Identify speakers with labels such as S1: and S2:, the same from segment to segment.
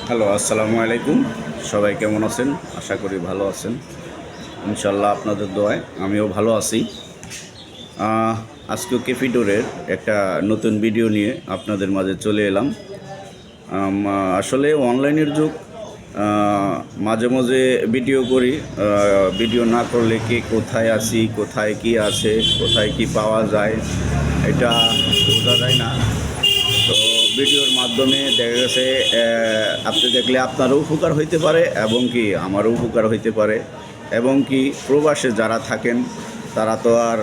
S1: Hello, আসসালামু আলাইকুম। সবাই কেমন আছেন? আশা করি ভালো আছেন। ইনশাল্লাহ আপনাদের দোয়ায় আমিও ভালো আছি। আজকে কেপিডোরের একটা নতুন ভিডিও নিয়ে আপনাদের মাঝে চলে এলাম। আসলে অনলাইনের যুগ। মাঝে মাঝে ভিডিও করি। ভিডিও না করলে কে কোথায় আছি, কোথায় কি আছে, কোথায় কি পাওয়া যায়, এটা বোঝা যায় না। তো ভিডিওর মাধ্যমে দেখা গেছে আপনি দেখলে আপনারও উপকার হইতে পারে এবং কি আমারও উপকার হইতে পারে। এবং কি প্রবাসে যারা থাকেন তারা তো আর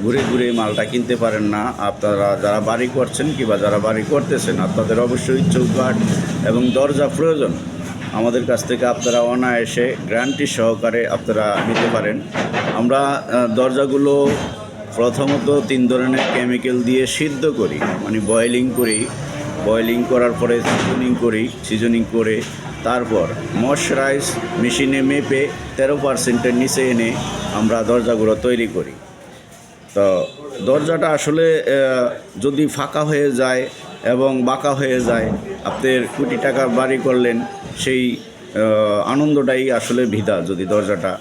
S1: ঘুরে ঘুরে মালটা কিনতে পারেন না। আপনারা যারা বাড়ি করছেন কিংবা যারা বাড়ি করতেছেন, আপনাদের অবশ্যই চৌকাঠ এবং দরজা প্রয়োজন। আমাদের কাছ থেকে আপনারা অনায়াসে গ্যারান্টি সহকারে আপনারা নিতে পারেন। আমরা দরজাগুলো প্রথমত 3 ধরনের কেমিক্যাল দিয়ে সিদ্ধ করি, মানে বয়েলিং করার পরে সিজনিং করে তারপর ময়শ্চারাইজ মেশিনে মেপে 13%-এর নিচে এনে আমরা দরজাগুলো তৈরি করি। তো দরজাটা আসলে যদি ফাঁকা হয়ে যায় এবং বাঁকা হয়ে যায়, আপনার কোটি টাকা বাড়ি করলেন, সেই আনন্দটাই আসলে ভিদা যদি দরজাটা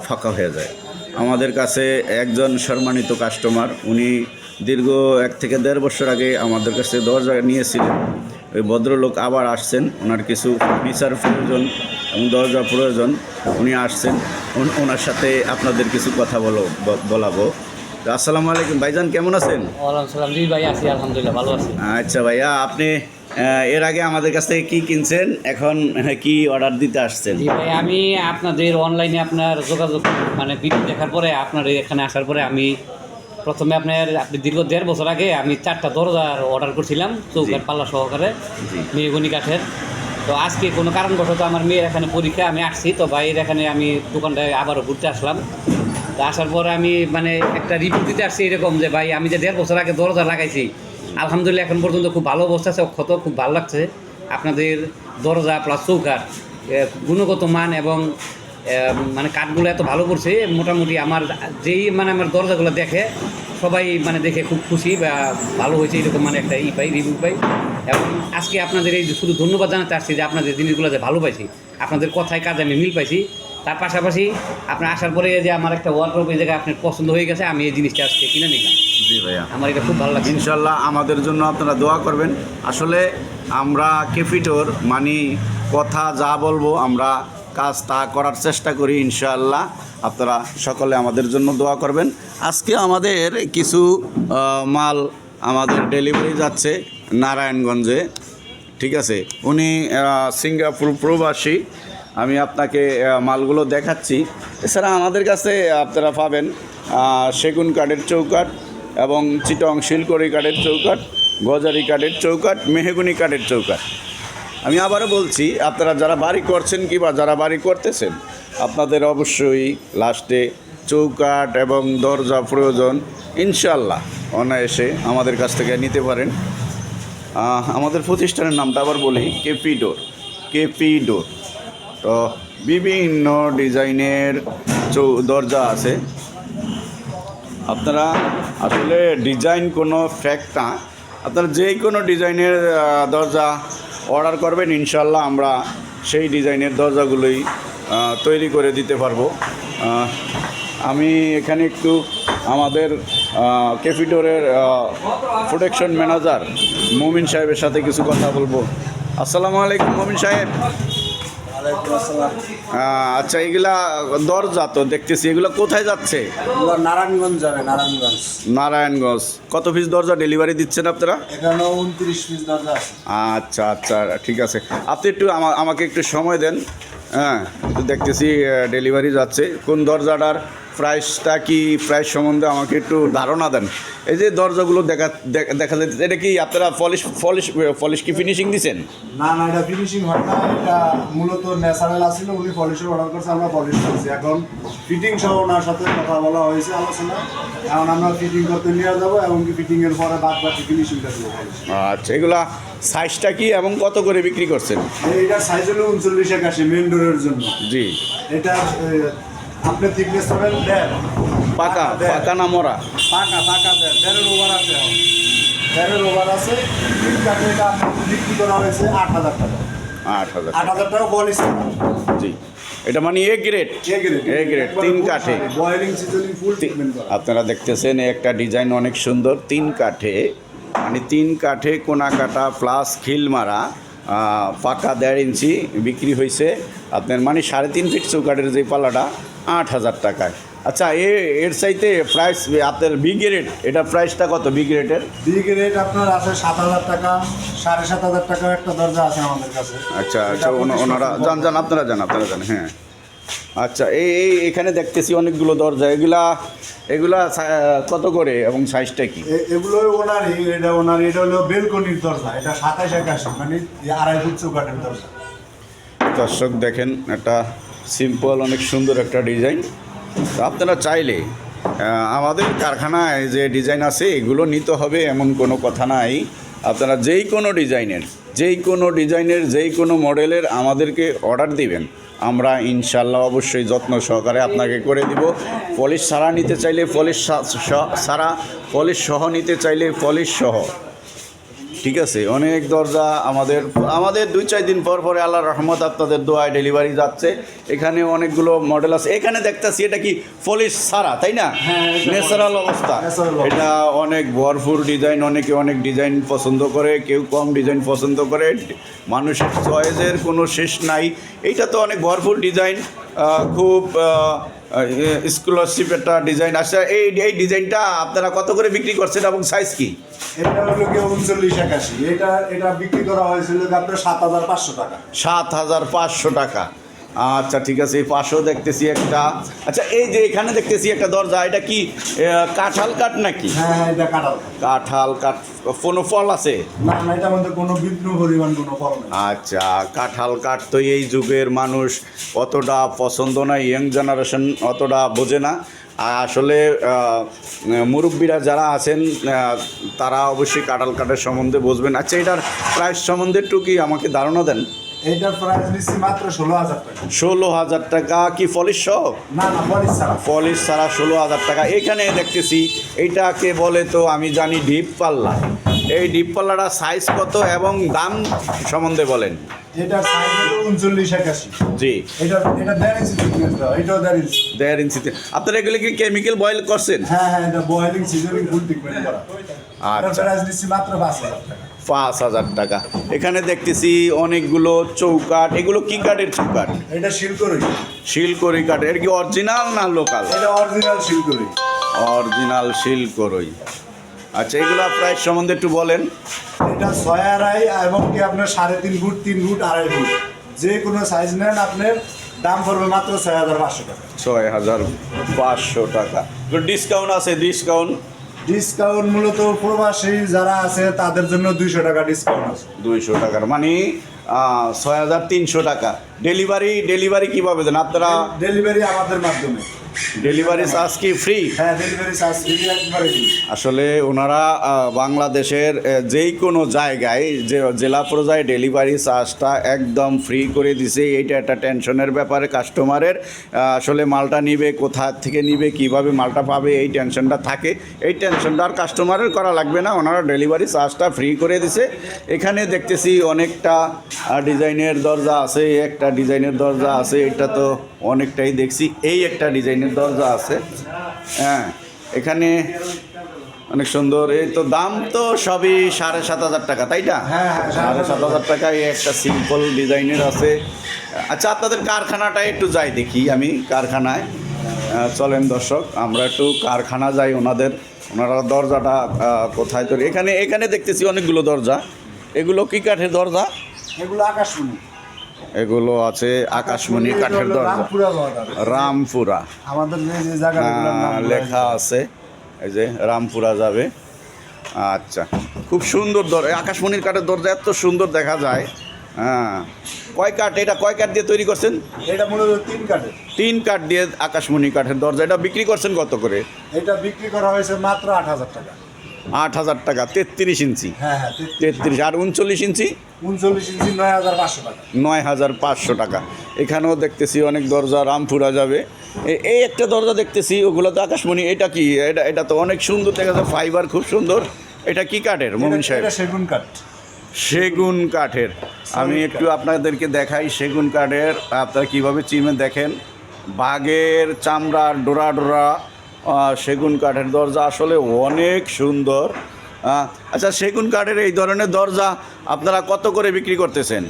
S1: ফাঁকা হয়ে যায়। আমাদের কাছে একজন সম্মানিত কাস্টমার, উনি দীর্ঘ 1 থেকে 1.5 বছর আগে আমাদের কাছে দরজা নিয়েছিলেন। ওই ভদ্রলোক আবার আসছেন, ওনার কিছু ফার্নিচার প্রয়োজন এবং দরজা প্রয়োজন, উনি আসছেন। ওনার সাথে আপনাদের কিছু কথা বলাবো। আসসালামু আলাইকুম ভাইজান, কেমন আছেন?
S2: ওয়ালাইকুম সালাম। জি ভাই, আছি আলহামদুলিল্লাহ, ভালো আছি।
S1: আচ্ছা ভাইয়া, আপনি এর আগে আমাদের কাছ থেকে কী কিনছেন, এখন কি অর্ডার দিতে আসছেন?
S2: জি ভাই, আমি আপনাদের অনলাইনে আপনার যোগাযোগ মানে ভিডিও দেখার পরে আপনার এখানে আসার পরে আমি প্রথমে আপনি দীর্ঘ 1.5 বছর আগে আমি 4টা দরজার অর্ডার করছিলাম, চৌকাঠ পাল্লা সহকারে, মেহগনি কাঠের। তো আজকে কোনো কারণবশত আমার মেয়ের এখানে পরীক্ষা, আমি আসছি। তো ভাইয়ের এখানে আমি দোকানটায় আবারও ঘুরতে আসলাম। তো আসার পরে আমি মানে একটা রিভিউ দিতে আসছি এরকম যে ভাই, আমি যে 1.5 বছর আগে দরজা লাগাইছি, আলহামদুলিল্লাহ এখন পর্যন্ত খুব ভালো অবস্থা আছে, অক্ষত খুব ভালো লাগছে। আপনাদের দরজা প্লাস চৌকাঠ গুণগত মান এবং মানে কাঠগুলো এত ভালো করছে, মোটামুটি আমার মানে আমার দরজাগুলো দেখে সবাই মানে দেখে খুব খুশি বা ভালো হয়েছে এরকম মানে একটা রিভিউ পাই। এবং আজকে আপনাদের এই শুধু ধন্যবাদ জানাতে আসছি যে আপনাদের জিনিসগুলো যে ভালো পাইছি, আপনাদের কথায় কাজে আমি মিল পাইছি। তার পাশাপাশি আপনার আসার পরে যে আমার একটা ওয়ার্ডরোব এই জায়গায় আপনার পছন্দ হয়ে গেছে, আমি এই জিনিসটা আজকে কিনে নিলাম।
S1: জি ভাইয়া,
S2: আমার এটা খুব ভালো লাগছে।
S1: ইনশাল্লাহ আমাদের জন্য আপনারা দোয়া করবেন। আসলে আমরা কেপিডোর মানে কথা যা বলবো আমরা কাজ তা করার চেষ্টা করি। ইনশাআল্লাহ আপনারা সকলে আমাদের জন্য দোয়া করবেন। আজকে আমাদের কিছু মাল আমাদের ডেলিভারি যাচ্ছে নারায়ণগঞ্জে, ঠিক আছে। উনি সিঙ্গাপুর প্রবাসী। আমি আপনাকে মালগুলো দেখাচ্ছি। এছাড়া আমাদের কাছে আপনারা পাবেন সেগুন কাঠের চৌকাঠ এবং চিটং শিলকড়ি কাঠের চৌকাঠ, গজারি কাঠের চৌকাঠ, মেহগনি কাঠের চৌকাঠ। আমি আবারও বলছি, আপনারা যারা বাড়ি করছেন কিংবা যারা বাড়ি করতেছেন, আপনাদের অবশ্যই লাস্টে চৌকাঠ এবং দরজা প্রয়োজন। ইনশাল্লাহ অনায়াসে আমাদের কাছ থেকে নিতে পারেন। আমাদের প্রতিষ্ঠানের নামটা আবার বলি, কেপিডোর। তো বিভিন্ন ডিজাইনের দরজা আছে। আপনারা আসলে ডিজাইন কোনো ফ্যাক্ট না, আপনারা যে কোনো ডিজাইনের দরজা অর্ডার করবেন, ইনশাল্লাহ আমরা সেই ডিজাইনের দরজাগুলোই তৈরি করে দিতে পারবো। আমি এখানে একটু আমাদের কেপিডোরের প্রোডাকশন ম্যানেজার মমিন সাহেবের সাথে কিছু কথা বলবো। আসসালামু আলাইকুম মমিন সাহেব। আচ্ছা, এগুলা দরজা তো দেখতেছি, এগুলো কোথায় যাচ্ছে?
S3: নারায়ণগঞ্জ যাবে।
S1: নারায়ণগঞ্জ। কত পিস দরজা ডেলিভারি দিচ্ছেন আপনারা?
S3: এখানে 29 পিস দরজা আছে।
S1: আচ্ছা আচ্ছা, ঠিক আছে। আপনি একটু আমাকে একটু সময় দেন। হ্যাঁ, দেখতেছি ডেলিভারি যাচ্ছে। কোন দরজাটার প্রাইসটা কি, প্রাইস সম্বন্ধে আমাকে একটু ধারণা দেন। এই যে দরজাগুলো দেখা যাচ্ছে, এটা কি আপনারা পলিশ কি ফিনিশিং দিচ্ছেন?
S3: না, এটা ফিনিশিং হয় না, এটা মূলত ন্যাচারাল আছিল। উনি পলিশের অর্ডার করছে, আমরা পলিশ করছি। এখন ফিটিং সহ ওনার সাথে কথা বলা হয়েছে, আলোচনা। এখন আমরা ফিটিং করতে নিয়ে যাবো এবং কি ফিটিংয়ের পরে বাকি ফিনিশিংটা দেবো।
S1: আচ্ছা, এগুলা সাইজটা কি এবং কত করে বিক্রি করছেন?
S3: এইটার সাইজ হলো 39-81 মেন ডোরের জন্য।
S1: জি।
S3: এটা আপনার থিকনেস হবে 1.5।
S1: পাকা না মরা?
S3: পাকা 1.5 ওভার আছে। 1.5 ওভার আছে। এটা আপনার বিক্রি করা হয়েছে 8,000 টাকা।
S1: 8,000
S3: 8,000 টাকা পলিশ
S1: জি, এটা মানে এ গ্রেড এ গ্রেড 3 কাঠে।
S3: বয়েলিং সিজনিং ফুল ট্রিটমেন্ট করা।
S1: আপনারা দেখতেছেন এই একটা ডিজাইন অনেক সুন্দর, 3 কাঠে, মানে 3 কাঠে কোনা কাটা প্লাস খিল মারা, পাকা 1.5 ইঞ্চি বিক্রি হয়েছে আপনার, মানে 3.5 ফিট চৌকাঠের যে পাল্লাটা 8,000 টাকায়। আচ্ছা, এর চাইতে প্রাইস আপনার বি গ্রেড, এটা প্রাইসটা কত বি গ্রেডের?
S3: বিগ রেট আপনার আছে 7,000 টাকা, 7,500 টাকা একটা দরজা আছে আমাদের কাছে।
S1: আচ্ছা আচ্ছা, ওনারা জান আপনারা জান হ্যাঁ। আচ্ছা, এখানে দেখতেছি অনেকগুলো দরজা, এগুলা কত করে এবং সাইজটা কি?
S3: এগুলো ওনারই, এটা হলো বেলকনির দরজা, এটা 27-81 মানে 2.5 ফুট চৌকাঠের দরজা।
S1: দর্শক দেখেন, একটা সিম্পল অনেক সুন্দর একটা ডিজাইন। তো আপনারা চাইলে আমাদের কারখানায় যে ডিজাইন আছে এগুলো নিতে হবে এমন কোনো কথা নাই। আপনারা যেই কোনো ডিজাইনের যেই কোনো মডেলের আমাদেরকে অর্ডার দিবেন, আমরা ইনশাল্লাহ অবশ্যই যত্ন সহকারে আপনাকে করে দিব। পলিশ ছাড়া নিতে চাইলে পলিশ ছাড়া, পলিশ সহ নিতে চাইলে পলিশ সহ, ঠিক আছে। অনেক দরজা আমাদের 2-4 দিন পরে আল্লাহর রহমত আপনাদের দোয়ায় ডেলিভারি যাচ্ছে। এখানে অনেকগুলো মডেল আছে। এখানে দেখতেছি এটা কি পলিশ ছাড়া, তাই না? ন্যাচারাল অবস্থা। এটা অনেক ভরপুর ডিজাইন, অনেকে অনেক ডিজাইন পছন্দ করে, কেউ কম ডিজাইন পছন্দ করে, মানুষের চয়েসের কোনো শেষ নাই। এইটা তো অনেক ভরপুর ডিজাইন, খুব স্কলারশিপ একটা ডিজাইন আছে। এই ডিজাইনটা আপনারা কত করে বিক্রি করছেন এবং সাইজ কি?
S3: এটা হলো কি 39-81, এটা বিক্রি করা হয়েছিল আপনার 7,500 টাকা।
S1: 7,500 টাকা। আচ্ছা ঠিক আছে, এই পাশেও দেখতেছি একটা। আচ্ছা, এই যে এখানে দেখতেছি একটা দরজা, এটা কি কাঁঠাল কাঠ নাকি?
S3: হ্যাঁ, এটা
S1: কাঁঠাল কাঠ। কোনো ফল আছে?
S3: না, এটার মধ্যে কোনো বিঘ্ন পরিমাণ কোনো ফল নেই।
S1: আচ্ছা, কাঁঠাল কাঠ তো এই যুগের মানুষ অতটা পছন্দ না, ইয়ং জেনারেশন অতটা বোঝে না। আসলে মুরব্বীরা যারা আছেন তারা অবশ্যই কাঁঠাল কাঠের সম্বন্ধে বুঝবেন। আচ্ছা, এটার প্রাইস সম্বন্ধে একটু কি আমাকে ধারণা দেন।
S3: এইটার প্রাইস নিচ্ছি মাত্র 16,000 টাকা।
S1: 16,000 টাকা কি পলিশ সহ?
S3: না, পলিশ ছাড়া।
S1: পলিশ ছাড়া 16,000 টাকা। এখানে দেখতেছি এইটাকে বলে, তো আমি জানি ডিপ পাল্লা। এই ডিপ পাল্লাটা সাইজ কত এবং দাম সম্বন্ধে বলেন।
S3: এটার সাইজ হলো 39-81।
S1: জি,
S3: এটা 1.5 ইঞ্চি thickness দেওয়া, এটাও 1.5 ইঞ্চি।
S1: 1.5 ইঞ্চিতে। আপনারা এগুলো কি কেমিক্যাল বয়েল করছেন?
S3: হ্যাঁ, এটা বয়েলিং সিজনিং ফুল ট্রিটমেন্ট করা। এটার
S1: আচ্ছা,
S3: প্রাইস নিচ্ছি মাত্র 5,000 টাকা।
S1: 5,000 টাকা। এখানে দেখতেছি অনেকগুলো চৌকাঠ। এগুলো কি কাঠের চৌকাঠ?
S3: এটা শিলকড়ি।
S1: শিলকড়ি কাঠ। এর কি অরিজিনাল না লোকাল?
S3: এটা অরিজিনাল শিলকড়ি।
S1: অরিজিনাল শিলকড়ি। আচ্ছা, এগুলো প্রাইস সম্বন্ধে একটু বলেন।
S3: এটা 6.5 এবং কি আপনার 3.5 ফুট, 3 ফুট, 2.5 ফুট, যে কোনো সাইজ নেন আপনার দাম পড়বে মাত্র 6,500 টাকা।
S1: 6,500 টাকা। ডিসকাউন্ট আছে?
S3: ডিসকাউন্ট মূলত প্রবাসী যারা আছে তাদের জন্য 200 টাকা ডিসকাউন্ট আছে।
S1: 200 টাকার মানে 6,300 টাকা। ডেলিভারি কীভাবে দেন আপনারা?
S3: ডেলিভারি আমাদের মাধ্যমে।
S1: ডেলিভারি চার্জ কি ফ্রি?
S3: হ্যাঁ, ডেলিভারি চার্জ ফ্রি, একবারে ফ্রি।
S1: আসলে ওনারা বাংলাদেশের যেই কোনো জায়গায় যে জেলা পর্যায়ে ডেলিভারি চার্জটা একদম ফ্রি করে দিছে। এইটা একটা টেনশনের ব্যাপারে কাস্টমারের। আসলে মালটা নিবে, কোথা থেকে নিবে, কিভাবে মালটা পাবে, এই টেনশনটা থাকে। এই টেনশনটা আর কাস্টমারের করা লাগবে না, ওনারা ডেলিভারি চার্জটা ফ্রি করে দিছে। এখানে দেখতেছি অনেকটা ডিজাইনের দরজা আছে, একটা ডিজাইনের দরজা আছে, এটা তো অনেকটাই দেখছি। এই একটা ডিজাইনের দরজা আছে। হ্যাঁ, এখানে অনেক সুন্দর। এই তো দাম তো সবই 7,500 টাকা, তাই না?
S3: হ্যাঁ,
S1: 7,500 টাকায় একটা সিম্পল ডিজাইনের আছে। আচ্ছা, আপনাদের কারখানাটায় একটু যাই দেখি আমি কারখানায়। চলেন দর্শক, আমরা একটু কারখানা যাই। ওনারা দরজাটা কোথায় তৈরি? এখানে দেখতেছি অনেকগুলো দরজা। এগুলো কি কাঠের দরজা?
S3: এগুলো আকাশমণি।
S1: এগুলো আছে আকাশমণি কাঠের দরজা, রামপুরা।
S3: আমাদের যে জায়গাগুলোর নাম
S1: লেখা আছে, এই যে রামপুরা যাবে। আচ্ছা, খুব সুন্দর আকাশমণির কাঠের দরজা, এত সুন্দর দেখা যায়। হ্যাঁ, কয় কাঠ? এটা কয় কাঠ দিয়ে তৈরি করছেন?
S3: এটা মূলত 3 কাঠের।
S1: 3 কাঠ দিয়ে আকাশমণি কাঠের দরজা। এটা বিক্রি করছেন কত করে?
S3: এটা বিক্রি করা হয়েছে মাত্র 8,000 টাকা।
S1: 8,000 টাকা। 33 ইঞ্চি?
S3: হ্যাঁ,
S1: 33। আর 39 ইঞ্চি?
S3: 39 ইঞ্চি 9,500 টাকা।
S1: 9,500 টাকা। এখানেও দেখতেছি অনেক দরজা রামপুরা যাবে। এই একটা দরজা দেখতেছি, ওগুলো তো আকাশমণি। এটা কি? এটা তো অনেক সুন্দর দেখা যায়, ফাইবার খুব সুন্দর। এটা কি কাঠের মোমিন সাহেব?
S3: এটা সেগুন কাঠ।
S1: সেগুন কাঠের। আমি একটু আপনাদেরকে দেখাই সেগুন কাঠের আপনারা কীভাবে চিনবেন। দেখেন বাঘের চামড়ার ডোরা ডোরা সেগুন কাঠের দরজা আসলে অনেক সুন্দর। আচ্ছা, সেগুন কাঠের এই ধরনের দরজা আপনারা কত করে বিক্রি করতেছেন?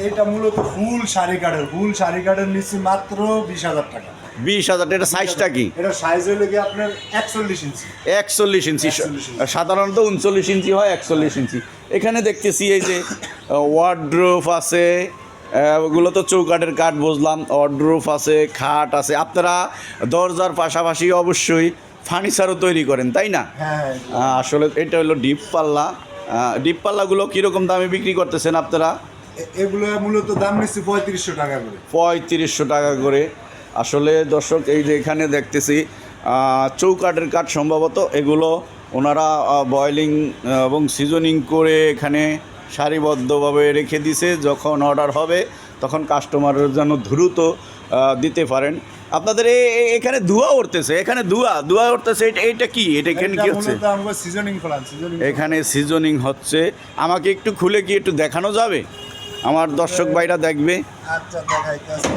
S3: এটা মূলত ফুল শাড়ি কাঠের নিচ্ছি মাত্র 20,000 টাকা।
S1: 20,000। এটা সাইজটা কি?
S3: এটা সাইজ হলে কি আপনার 41 ইঞ্চি।
S1: 41 ইঞ্চি। সাধারণত 39 ইঞ্চি হয়, 41 ইঞ্চি। এখানে দেখতেছি এই যে ওয়ার্ড্রোফ আছে, ওগুলো তো চৌকাঠের কাঠ বুঝলাম। ওয়ার্ড্রোফ আছে, খাট আছে। আপনারা দরজার পাশাপাশি অবশ্যই ফার্নিচারও তৈরি করেন, তাই না?
S3: হ্যাঁ।
S1: আসলে এটা হলো ডিপ পাল্লা। ডিপ পাল্লাগুলো কীরকম দামে বিক্রি করতেছেন আপনারা?
S3: এগুলো মূলত দাম নিচ্ছি 3500 টাকা করে।
S1: 3500 টাকা করে। আসলে দর্শক, এই যে এখানে দেখতেছি চৌকাঠের কাঠ সম্ভবত এগুলো ওনারা বয়েলিং এবং সিজনিং করে এখানে সারিবদ্ধভাবে রেখে দিছে। যখন অর্ডার হবে তখন কাস্টমারের যেন দ্রুত দিতে পারেন। আপনাদের এখানে ধোঁয়া উঠতেছে, এখানে ধোঁয়া উঠতেছে, এইটা কি? এটা এখানে কি হচ্ছে? এখানে সিজনিং হচ্ছে। আমাকে একটু খুলে কি একটু দেখানো যাবে? আমার দর্শক ভাইরা দেখবে।
S3: আচ্ছা, দেখাইতেছি।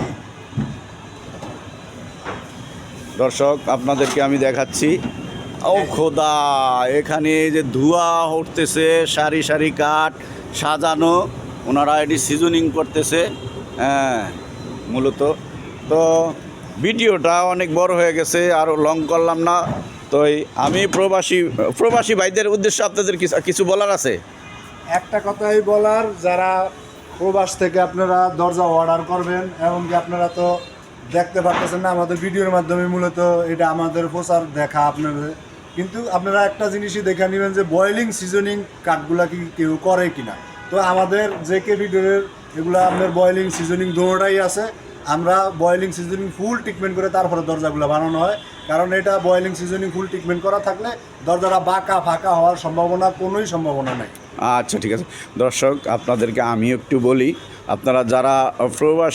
S1: দর্শক আপনাদেরকে আমি দেখাচ্ছি। ও খোদা, এখানে যে ধোঁয়া উঠতেছে, সারি সারি কাঠ সাজানো, ওনারা এটি সিজনিং করতেছে। হ্যাঁ, মূলত তো ভিডিওটা অনেক বড় হয়ে গেছে, আরও লং করলাম না। তো আমি প্রবাসী ভাইদের উদ্দেশ্যে আপনাদের কিছু বলার আছে?
S3: একটা কথাই বলার, যারা প্রবাস থেকে আপনারা দরজা অর্ডার করবেন, এবং কি আপনারা তো দেখতে পারতেছেন না আমাদের ভিডিওর মাধ্যমে, মূলত এটা আমাদের প্রচার দেখা আপনাদের। কিন্তু আপনারা একটা জিনিসই দেখে নেবেন যে বয়েলিং সিজনিং কাঠগুলা কি কেউ করে কিনা। তো আমাদের যে কে ভিডিওর এগুলো আপনার বয়েলিং সিজনিং দুটোটাই আছে। আমরা বয়েলিং সিজনিং ফুল ট্রিটমেন্ট করে তারপরে দরজাগুলো বানানো হয়, কারণ এটা বয়েলিং সিজনিং ফুল ট্রিটমেন্ট করা থাকলে দরজাটা বাঁকা ফাঁকা হওয়ার কোনোই সম্ভাবনা নেই।
S1: আচ্ছা, ঠিক আছে। দর্শক আপনাদেরকে আমি একটু বলি, আপনারা যারা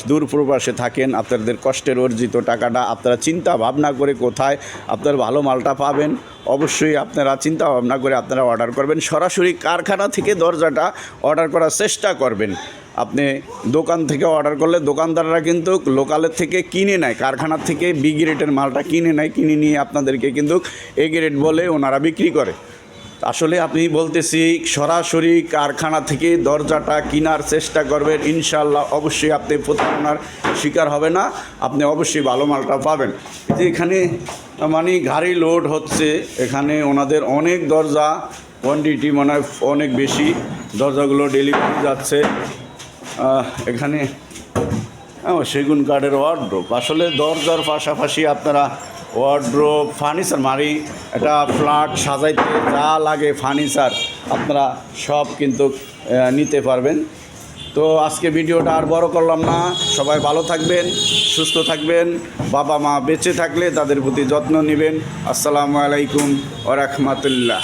S1: দূর প্রবাসে থাকেন, আপনাদের কষ্টের অর্জিত টাকাটা আপনারা চিন্তা ভাবনা করে কোথায় আপনার ভালো মালটা পাবেন, অবশ্যই আপনারা চিন্তা ভাবনা করে আপনারা অর্ডার করবেন। সরাসরি কারখানা থেকে দরজাটা অর্ডার করার চেষ্টা করবেন। আপনি দোকান থেকে অর্ডার করলে দোকানদাররা কিন্তু লোকালের থেকে কিনে নেয়, কারখানার থেকে বি গ্রেডের মালটা কিনে নেয়, কিনে নিয়ে আপনাদেরকে কিন্তু এ গ্রেড বলে ওনারা বিক্রি করে। আসলে আপনি বলতেছি সরাসরি কারখানা থেকে দরজাটা কেনার চেষ্টা করবেন, ইনশাল্লাহ অবশ্যই আপনি প্রতারণার শিকার হবে না, আপনি অবশ্যই ভালো মালটা পাবেন। যে এখানে মানে গাড়ি লোড হচ্ছে, এখানে ওনাদের অনেক দরজা কোয়ান্টিটি মনে হয় অনেক বেশি, দরজাগুলো ডেলিভারি যাচ্ছে। এখানে সেগুন কাঠের ওয়ার্ড্রোব। আসলে দরজার পাশাপাশি আপনারা ওয়ার্ড্রোব, ফার্নিচার একটা ফ্ল্যাট সাজাইতে যা লাগে ফার্নিচার আপনারা সব কিন্তু নিতে পারবেন। তো আজকে ভিডিওটা আর বড় করলাম না। সবাই ভালো থাকবেন, সুস্থ থাকবেন, বাবা মা বেঁচে থাকলে তাদের প্রতি যত্ন নেবেন। আসসালামু আলাইকুম ওয়া রাহমাতুল্লাহ।